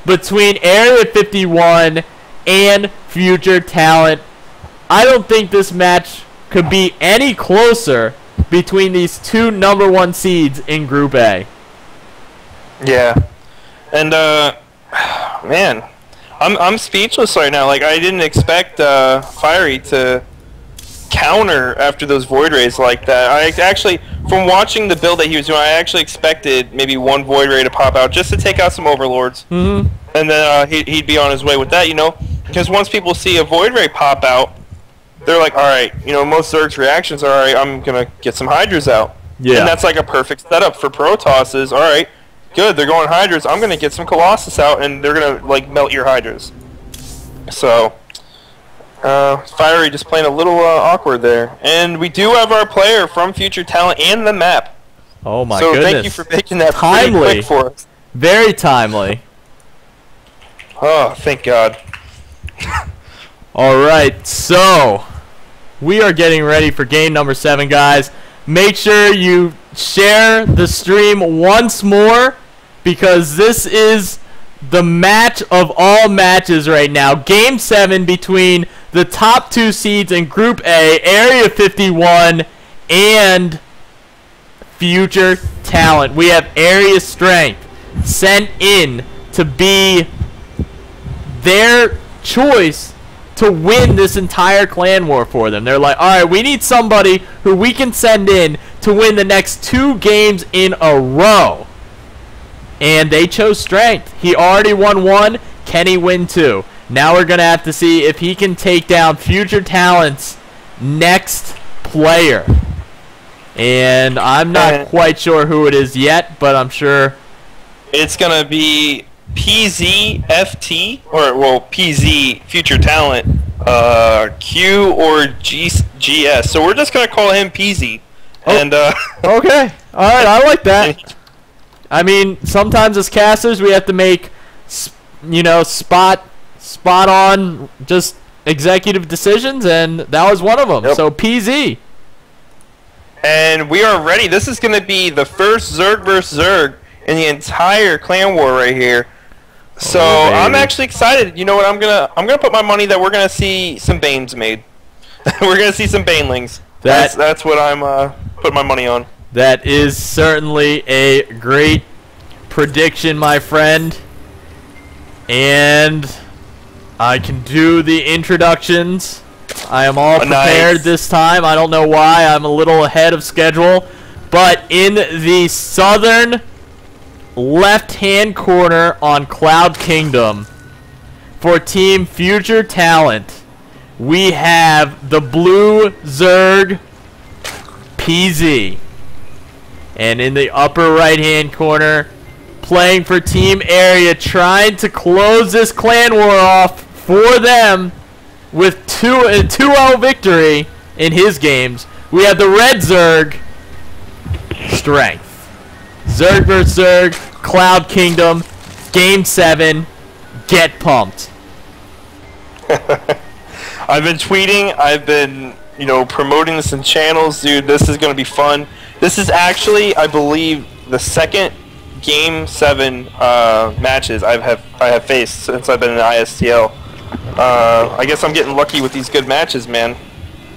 between Area 51 and Future Talent. I don't think this match could be any closer between these two #1 seeds in Group A. Yeah. And, man, I'm speechless right now. Like, I didn't expect Fiery to counter after those Void Rays like that. I actually, from watching the build that he was doing, I actually expected maybe one Void Ray to pop out just to take out some Overlords. And then he'd be on his way with that, you know? Because once people see a Void Ray pop out, they're like, alright, you know, most Zerg's reactions are, alright, I'm going to get some Hydras out. Yeah. And that's like a perfect setup for Protoss is, alright, good, they're going Hydras, I'm going to get some Colossus out, and they're going to, like, melt your Hydras. So, Fiery just playing a little awkward there. And we do have our player from Future Talent and the map. Oh my goodness. So thank you for making that timely. Pretty quick for us. Very timely. Oh, thank God. Alright, so we are getting ready for game number 7, guys. Make sure you share the stream once more, because this is the match of all matches right now. Game 7 between the top 2 seeds in Group A, Area 51 and Future Talent. We have Area Strength sent in to be their choice to win this entire clan war for them. They're like, alright, we need somebody who we can send in to win the next 2 games in a row. And they chose Strength. He already won 1. Can he win 2? Now we're going to have to see if he can take down Future Talent's next player. And I'm not quite sure who it is yet, but I'm sure it's going to be PZ FT, or, well, PZ Future Talent, Q or GS. So we're just going to call him PZ. Oh, and okay. Alright, I like that. I mean, sometimes as casters we have to make, you know, spot on just executive decisions, and that was one of them. Yep. So PZ. And we are ready. This is going to be the first Zerg versus Zerg in the entire clan war right here. So I'm actually excited. You know what? I'm gonna put my money that we're gonna see some Banes made. We're gonna see some Banelings. That's what I'm putting my money on. That is certainly a great prediction, my friend. And I can do the introductions. I am all prepared this time. I don't know why. I'm a little ahead of schedule. But in the southern left-hand corner on Cloud Kingdom for Team Future Talent, we have the blue Zerg PZ. And in the upper right-hand corner, playing for Team Area, trying to close this clan war off for them with a 2-0 victory in his games, we have the red Zerg Strength. Zerg vs. Zerg, Cloud Kingdom, Game 7. Get pumped. I've been tweeting. I've been, you know, promoting this in channels. Dude, this is going to be fun. This is actually, I believe, the second Game 7 matches I have faced since I've been in ISTL. I guess I'm getting lucky with these good matches, man.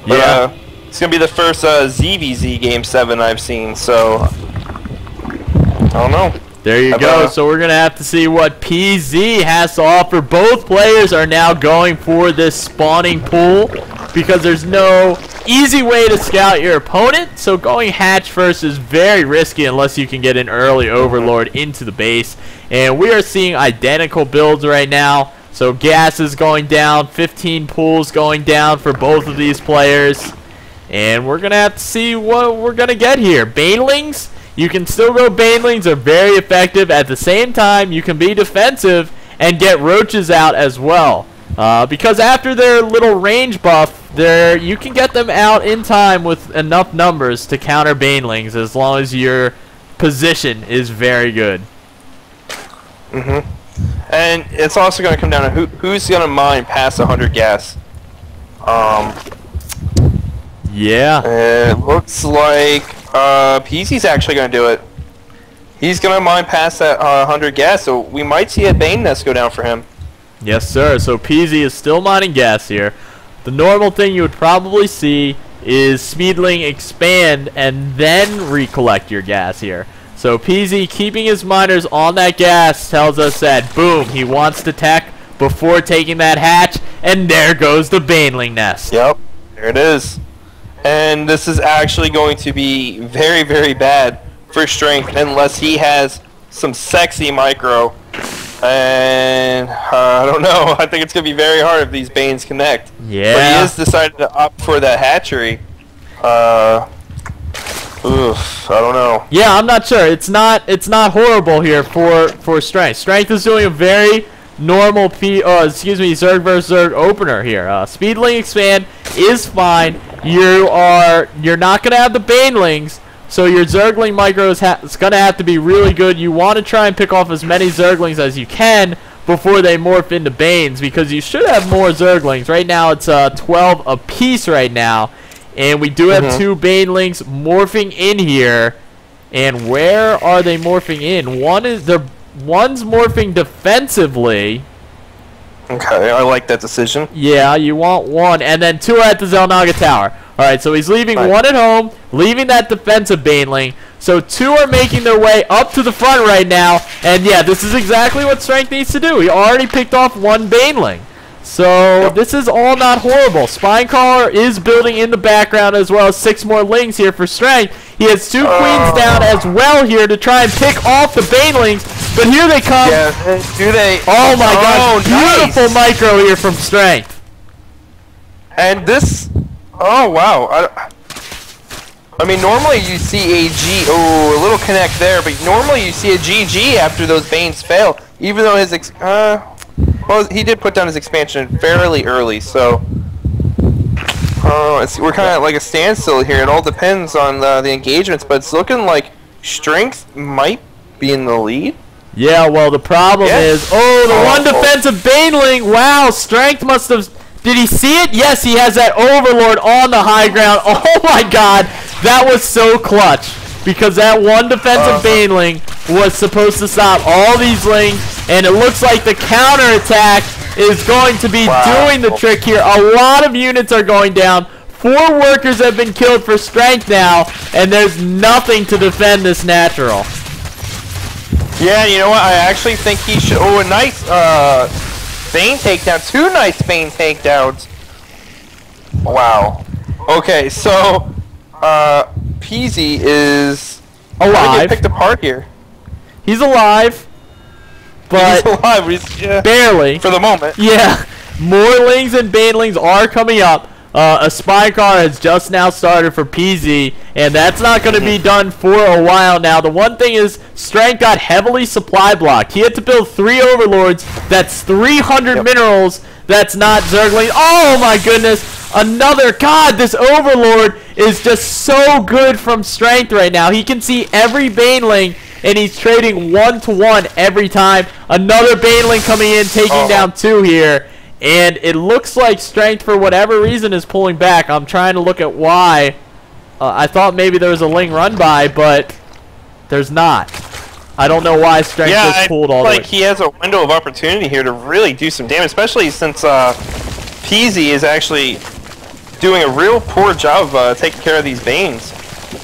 But, yeah. It's going to be the first ZVZ Game 7 I've seen, so I don't know. There you go. So we're going to have to see what PZ has to offer. Both players are now going for this spawning pool because there's no easy way to scout your opponent. So going hatch first is very risky unless you can get an early Overlord into the base. And we are seeing identical builds right now. So gas is going down, 15 pools going down for both of these players. And we're going to have to see what we're going to get here. Banelings? You can still go Banelings are very effective. At the same time, you can be defensive and get roaches out as well. Because after their little range buff, you can get them out in time with enough numbers to counter Banelings as long as your position is very good. And it's also going to come down to who's going to mine past 100 gas. Yeah. It looks like PZ's actually going to do it. he's gonna mine past that 100 gas, so we might see a Bane nest go down for him. Yes, sir. So PZ is still mining gas here. The normal thing you would probably see is Speedling expand and then recollect your gas here. So PZ keeping his miners on that gas tells us that, boom, he wants to tech before taking that hatch, and there goes the Baneling nest. Yep, there it is. And this is actually going to be very, very bad for Strength unless he has some sexy micro. And I don't know. I think it's going to be very hard if these Banes connect. Yeah. But he has decided to opt for that hatchery. I don't know. Yeah, I'm not sure. It's not horrible here for Strength. Strength is doing a very normal Zerg versus Zerg opener here. Speedling expand is fine. You're not gonna have the Banelings, so your Zergling micro is gonna have to be really good. You want to try and pick off as many Zerglings as you can before they morph into Banes, because you should have more Zerglings. Right now it's 12 apiece right now, and we do have 2 Banelings morphing in here. And where are they morphing in? One's morphing defensively. Okay, I like that decision. Yeah, you want one. And then 2 at the Zelnaga Tower. Alright, so he's leaving 1 at home, leaving that defensive Baneling. So 2 are making their way up to the front right now. And yeah, this is exactly what Strength needs to do. He already picked off 1 Baneling. So this is all not horrible. Spinecaller is building in the background, as well as 6 more Lings here for Strength. He has 2 Queens down as well here to try and pick off the Banelings. But here they come. Yeah, do they? Oh my gosh, beautiful nice. micro here from Strength. And this, oh wow. I mean, normally you see a G, a little connect there, but normally you see a GG after those Banes fail, even though his, well, he did put down his expansion fairly early, so we're kind of like a standstill here. It all depends on the engagements, but it's looking like Strength might be in the lead. Yeah, well, the problem is, the one defensive Baneling. Wow, Strength must have. Did he see it? Yes, he has that Overlord on the high ground. Oh my god, that was so clutch. Because that one defensive Baneling was supposed to stop all these Lings, and it looks like the counterattack is going to be doing the trick here. A lot of units are going down. 4 workers have been killed for Strength now, and there's nothing to defend this natural. Yeah, you know what? I actually think he should. Oh, a nice Bane takedown. 2 nice Bane takedowns. Wow. Okay, so Peasy is alive. Picked apart here. He's alive, but he's alive. Barely for the moment. Yeah, more Lings and Banelings are coming up. A spy car has just now started for PZ, and that's not going to be done for a while now. The one thing is, Strength got heavily supply blocked. He had to build 3 Overlords. That's 300 minerals. That's not Zergling. Oh my goodness. Another. God, this Overlord is just so good from Strength right now. He can see every Baneling, and he's trading 1-to-1 every time. Another Baneling coming in, taking down 2 here. And it looks like Strength, for whatever reason, is pulling back. I'm trying to look at why. I thought maybe there was a Ling run by, but there's not. I don't know why Strength just pulled all the way. Like he has a window of opportunity here to really do some damage, especially since Peasy is actually doing a real poor job of taking care of these Banes.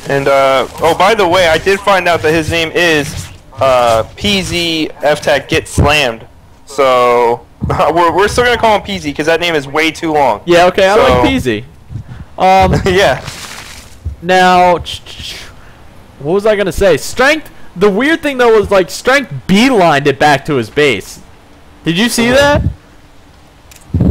And oh, by the way, I did find out that his name is PZ FTaCT Get Slammed. So we're still gonna call him PZ because that name is way too long. Yeah, okay, I like PZ. Yeah. Now, what was I gonna say? Strength. The weird thing though was, like, Strength beelined it back to his base. Did you see that?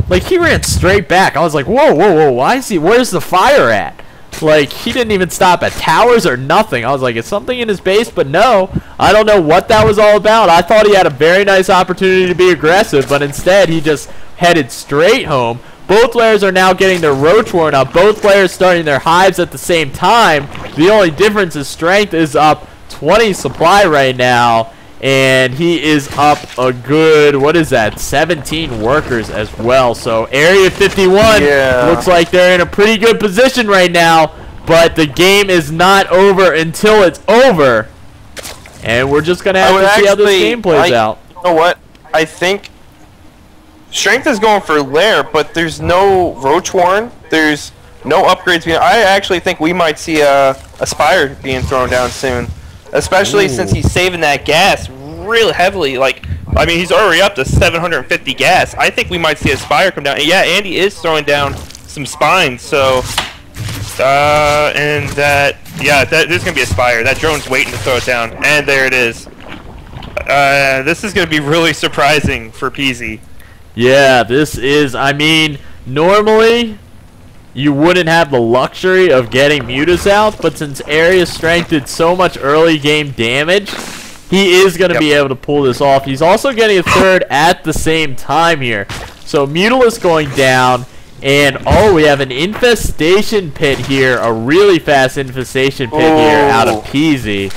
Like, he ran straight back. I was like, whoa, whoa, whoa, why is he? Where's the fire at? Like, he didn't even stop at towers or nothing. I was like, is something in his base? But no, I don't know what that was all about. I thought he had a very nice opportunity to be aggressive, but instead he just headed straight home. Both players are now getting their roach worn up. Both players starting their hives at the same time. The only difference is Strength is up 20 supply right now, and he is up a good, what is that, 17 workers as well. So Area 51 looks like they're in a pretty good position right now, but the game is not over until it's over. And we're just going to have to see how this game plays out. You know what? I think Strength is going for Lair, but there's no Roach Warren. There's no upgrades. I actually think we might see a Spire being thrown down soon. Especially since he's saving that gas real heavily. Like, I mean, he's already up to 750 gas. I think we might see a Spire come down. And yeah, Andy is throwing down some Spines, so... and that... Yeah, there's going to be a Spire. That drone's waiting to throw it down. And there it is. This is going to be really surprising for PZ. Yeah, this is... I mean, normally... you wouldn't have the luxury of getting Mutas out, but since Area Strength did so much early game damage, he is going to be able to pull this off. He's also getting a third at the same time here. So Mutalisk going down, and oh, we have an Infestation Pit here, a really fast Infestation Pit here out of PZ.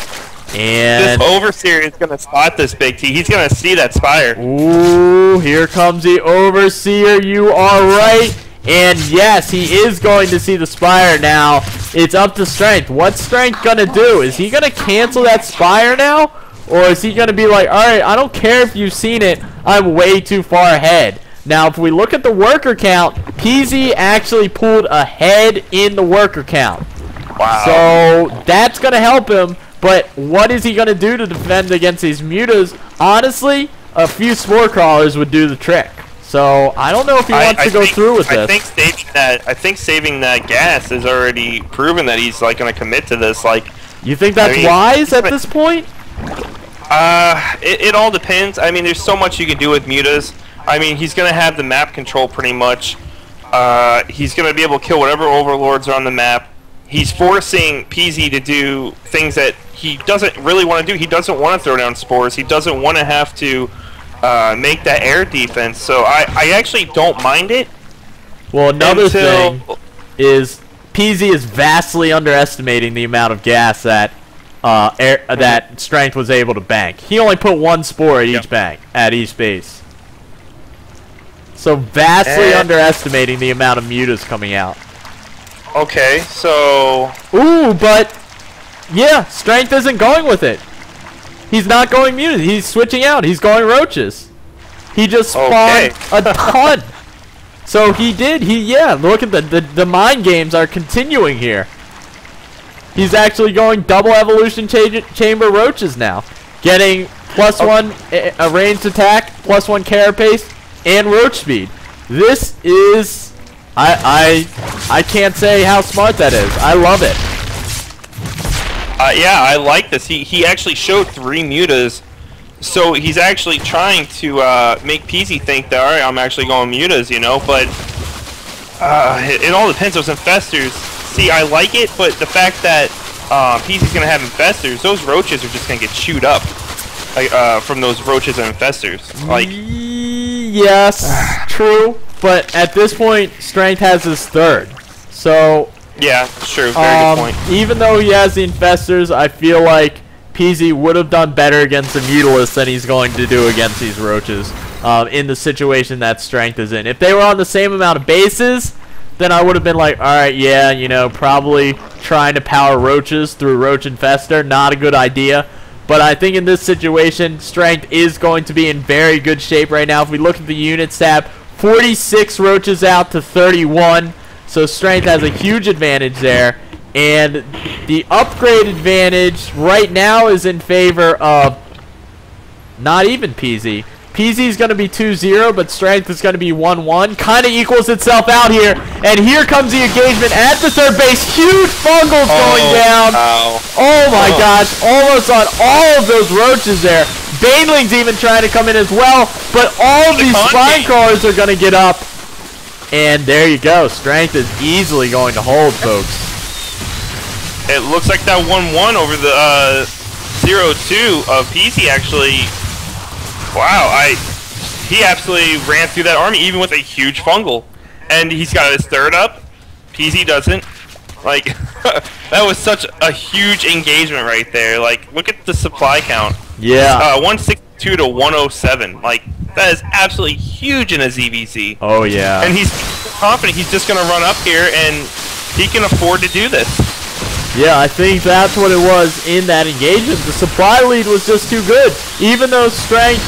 And this Overseer is going to spot this Big T. He's going to see that Spire. Ooh, here comes the Overseer. You are right. And yes, he is going to see the Spire now. It's up to Strength. What's Strength going to do? Is he going to cancel that Spire now? Or is he going to be like, alright, I don't care if you've seen it. I'm way too far ahead. Now, if we look at the worker count, PZ actually pulled ahead in the worker count. Wow. So, that's going to help him. But what is he going to do to defend against these Mutas? Honestly, a few Spore Crawlers would do the trick. So I don't know if he wants to go through with this. I think saving that gas is already proven that he's like going to commit to this. Like, you think that's wise at this point? It all depends. I mean, there's so much you can do with Mutas. I mean, he's going to have the map control pretty much. He's going to be able to kill whatever overlords are on the map. He's forcing PZ to do things that he doesn't really want to do. He doesn't want to throw down spores. He doesn't want to have to make that air defense, so I actually don't mind it. Well, another thing is PZ is vastly underestimating the amount of gas that that Strength was able to bank. He only put one spore at each bank, at each base. So vastly underestimating the amount of mutas coming out. Okay, so... Ooh, but... yeah, Strength isn't going with it. He's not going muted. He's switching out. He's going roaches. He just spawned a ton. So he did. Yeah, look at the mind games are continuing here. He's actually going double evolution chamber roaches now. Getting +1 a ranged attack, +1 carapace, and roach speed. This is... I can't say how smart that is. I love it. Yeah, I like this. He actually showed 3 mutas, so he's actually trying to make PZ think that, alright, I'm actually going mutas, you know, but it all depends. Those infestors, see, I like it, but the fact that PZ's going to have infestors, those roaches are just going to get chewed up from those roaches and infestors. Like, yes, true, but at this point, Strength has his third, so... yeah, true. Very good point. Even though he has the infestors, I feel like PZ would have done better against the Mutalisk than he's going to do against these roaches in the situation that Strength is in. If they were on the same amount of bases, then I would have been like, alright, yeah, you know, probably trying to power roaches through Roach Infestor, not a good idea. But I think in this situation, Strength is going to be in very good shape right now. If we look at the units tab, 46 roaches out to 31. So Strength has a huge advantage there, and the upgrade advantage right now is in favor of not even PZ. PZ is going to be 2-0, but Strength is going to be 1-1. Kind of equals itself out here, and here comes the engagement at the third base. Huge fungals going down. Oh my gosh, almost on all of those roaches there. Baneling's even trying to come in as well, but all these spine crawlers are going to get up. And there you go. Strength is easily going to hold, folks. It looks like that 1-1 over the 0-2 of PZ actually. Wow, he absolutely ran through that army even with a huge fungal. And he's got his third up. PZ doesn't. Like, that was such a huge engagement right there. Like, look at the supply count. Yeah. 162 to 107. Like, that is absolutely huge in a ZVZ. Oh, yeah. And he's confident he's just going to run up here, and he can afford to do this. Yeah, I think that's what it was in that engagement. The supply lead was just too good. Even though Strength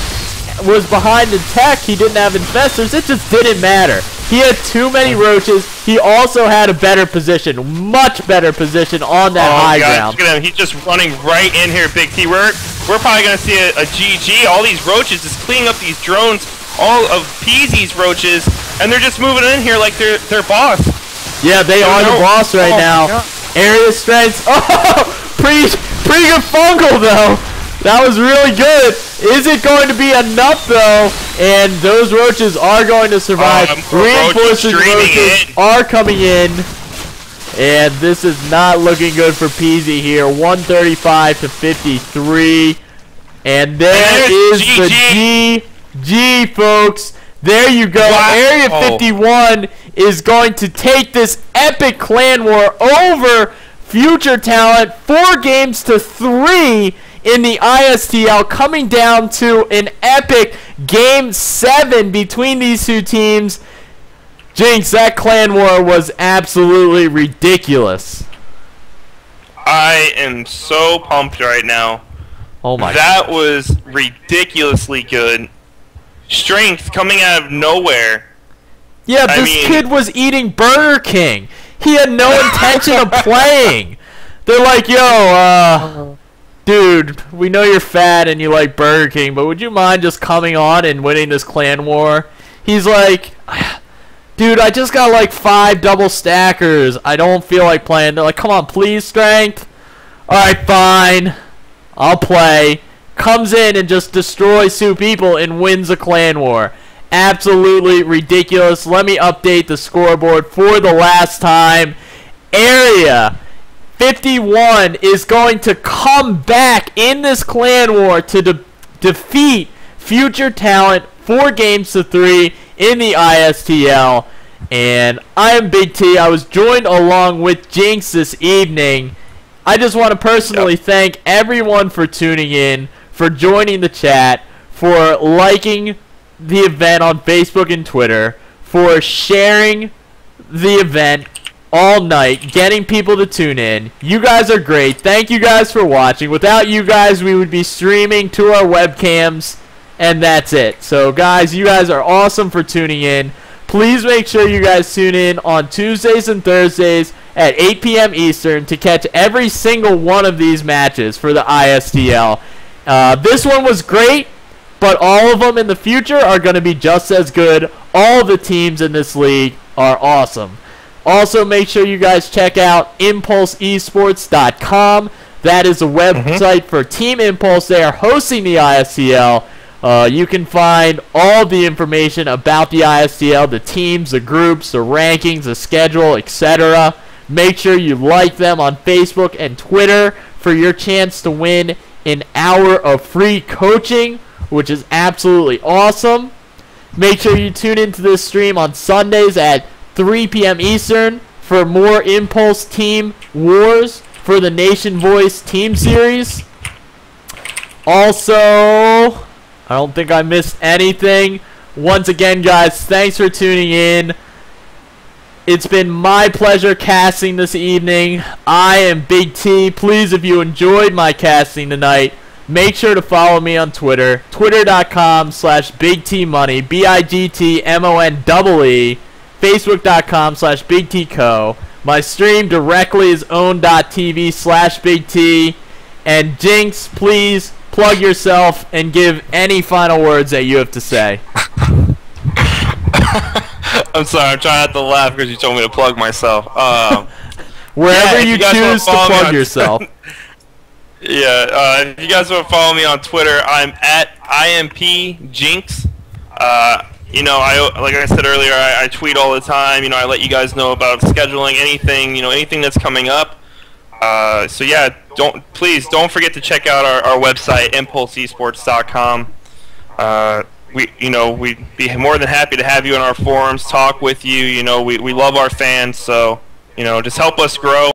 was behind in tech, he didn't have infestors, it just didn't matter. He had too many roaches. He also had a better position, much better position on that high ground. Look at him. He's just running right in here, Big T. We're probably going to see a GG. All these roaches just cleaning up these drones, all of Peasy's roaches, and they're just moving in here like they're boss. Yeah, they are the boss right now. Area strengths. Oh, pretty good fungal though. That was really good. Is it going to be enough though? And those roaches are going to survive. Reinforcing roaches are coming in. And this is not looking good for Peasy here. 135 to 53. And there is the GG, folks. There you go. Wow. Area 51 is going to take this epic clan war over Future Talent 4 games to 3 in the ISTL, coming down to an epic Game 7 between these two teams. Jinx, that clan war was absolutely ridiculous. I am so pumped right now. Oh my God. That was ridiculously good. Strength coming out of nowhere. Yeah, this kid was eating Burger King. He had no intention of playing. They're like, yo, dude, we know you're fat and you like Burger King, but would you mind just coming on and winning this clan war? He's like, dude, I just got like 5 double stackers. I don't feel like playing. They're like, come on, please, Strength. Alright, fine. I'll play. Comes in and just destroys 2 people and wins a clan war. Absolutely ridiculous. Let me update the scoreboard for the last time. Area 51 is going to come back in this clan war to defeat Future Talent 4 games to 3 in the ISTL. And I am Big T. I was joined along with Jinx this evening. I just want to personally thank everyone for tuning in, for joining the chat, for liking the event on Facebook and Twitter, for sharing the event all night, getting people to tune in. You guys are great. Thank you guys for watching. Without you guys, we would be streaming to our webcams, and that's it. So guys, you guys are awesome for tuning in. Please make sure you guys tune in on Tuesdays and Thursdays at 8 p.m. Eastern to catch every single one of these matches for the ISTL. This one was great, but all of them in the future are going to be just as good. All the teams in this league are awesome. Also, make sure you guys check out ImpulseEsports.com. That is a website for Team Impulse. They are hosting the ISTL. You can find all the information about the ISTL, the teams, the groups, the rankings, the schedule, etc. Make sure you like them on Facebook and Twitter for your chance to win an hour of free coaching, which is absolutely awesome. Make sure you tune into this stream on Sundays at 3 p.m. Eastern for more Impulse Team Wars for the Nation Voice Team Series. Also, I don't think I missed anything. Once again, guys, thanks for tuning in. It's been my pleasure casting this evening. I am Big T. Please, if you enjoyed my casting tonight, make sure to follow me on Twitter. Twitter.com/BigTmoney, BigTmonee. Facebook.com/BigTco. My stream directly is own.tv/BigT. And Jinx, please plug yourself and give any final words that you have to say. I'm sorry, I'm trying not to laugh because you told me to plug myself. Wherever you choose to plug yourself. If you guys want to follow me on Twitter, I'm at IMPJinx. You know, like I said earlier, I tweet all the time. You know, I let you guys know about scheduling, anything, you know, anything that's coming up. So yeah, please don't forget to check out our website, ImpulseEsports.com. We'd be more than happy to have you in our forums, talk with you. You know, we love our fans, so you know, just help us grow.